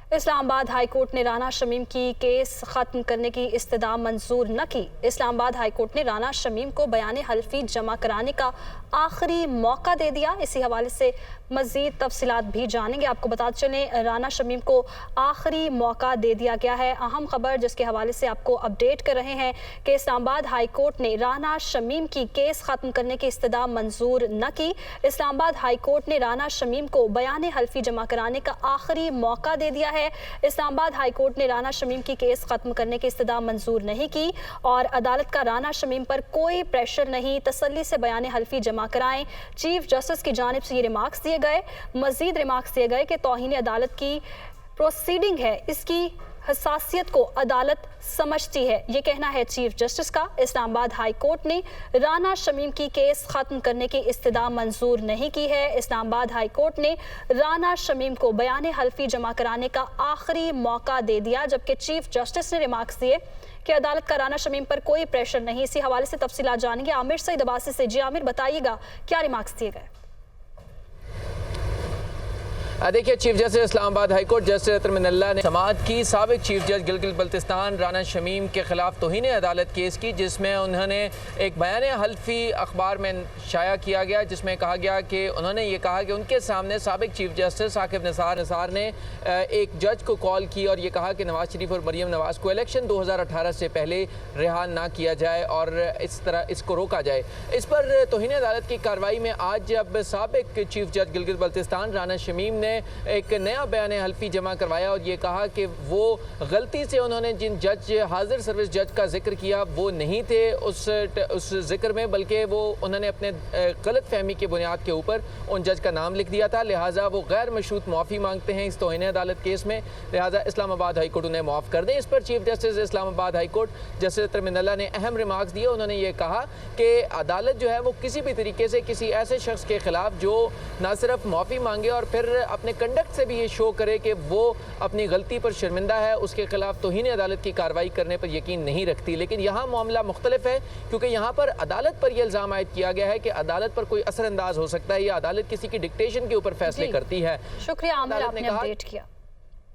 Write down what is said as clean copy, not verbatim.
Islamabad high court ने राना शमीम की case खत्म करने की इस्तदा मंजूर न की। इस्लामाबाद हाई कोर्ट ने राना शमीम को बयान हल्फी जमा कराने का आखिरी मौका दे दिया। इसी हवाले से मजीद तफसीलात भी जानेंगे। आपको बताते चलें, राना शमीम को आखिरी मौका दे दिया गया है। अहम खबर जिसके हवाले से आपको अपडेट कर रहे हैं कि इस्लामाबाद हाई कोर्ट ने राना शमीम की केस खत्म करने की इस्तदा मंजूर न की। इस्लामाबाद हाई कोर्ट ने राना शमीम को बयान हल्फी जमा कराने का आखिरी मौका दे दिया है। इस्लामाबाद हाई कोर्ट ने राना शमीम की केस खत्म करने की इस्तदा मंजूर नहीं की और अदालत का राना शमीम पर कोई प्रेशर नहीं, तसल्ली से बयान हल्फी जमा कराएं। चीफ जस्टिस की जानिब से ये रिमार्क्स दिए गए। मजीद रिमार्क्स दिए गए कि तौहीन अदालत की प्रोसीडिंग है, इसकी हसासियत को अदालत समझती है, ये कहना है चीफ जस्टिस का। इस्लामाबाद हाई कोर्ट ने राना शमीम की केस खत्म करने की इस्तदा मंजूर नहीं की है। इस्लामाबाद हाई कोर्ट ने राना शमीम को बयान हल्फी जमा कराने का आखिरी मौका दे दिया, जबकि चीफ जस्टिस ने रिमार्क्स दिए कि अदालत का राना शमीम पर कोई प्रेशर नहीं। इसी हवाले से तफसीलात जानेंगे आमिर सईद अब्बासी से। जी आमिर, बताइएगा क्या रिमार्क्स दिए गए। देखिए, chief justice Islamabad high court justice Athar Minallah ने समाअत की साबिक चीफ जज गिलगित बल्तिस्तान राना शमीम के खिलाफ तौहीन अदालत केस की, जिसमें उन्होंने एक बयान हल्फी अखबार में शाया किया गया, जिसमें कहा गया कि उन्होंने ये कहा कि उनके सामने साबिक चीफ जस्टिस आकिब निसार ने एक जज को कॉल की और ये कहा कि नवाज शरीफ और मरीम नवाज को इलेक्शन 2018 से पहले रिहा ना किया जाए और इस तरह इसको रोका जाए। इस पर तौहीन अदालत की कार्रवाई में आज जब साबिक चीफ जज गिलगित बल्तिस्तान राना शमीम ने एक नया बयान हल्फी जमा करवाया और ये कहा कि वो गलती से उन्होंने जिन जज हाजिर सर्विस जज का जिक्र किया वो नहीं थे उस जिक्र में, बल्कि वो उन्होंने अपने गलत फहमी की बुनियाद के ऊपर उन जज का नाम लिख दिया था। लिहाजा वो गैर मशरूत माफ़ी मांगते हैं इस तौहीन अदालत केस में। लिहाजा इस्लामाबाद हाई कोर्ट उन्हें माफ़ कर दें। इस पर chief justice Islamabad high court justice Athar Minallah ने अहम रिमार्क्स दिए। उन्होंने ये कहा कि अदालत जो है वो किसी भी तरीके से किसी ऐसे शख्स के खिलाफ जो ना सिर्फ माफ़ी मांगे और फिर अपने कंडक्ट से भी ये शो करे कि वो अपनी गलती पर शर्मिंदा है, उसके खिलाफ तौहीन अदालत की कार्रवाई करने पर यकीन नहीं रखती। लेकिन यहाँ मामला मुख्तलिफ है, क्योंकि यहाँ पर अदालत पर यह इल्ज़ाम आयद किया गया है कि अदालत पर कोई असरअंदाज हो सकता है या अदालत किसी की डिक्टेशन के ऊपर फैसले करती है। शुक्रिया आमिर, आपने अपडेट किया।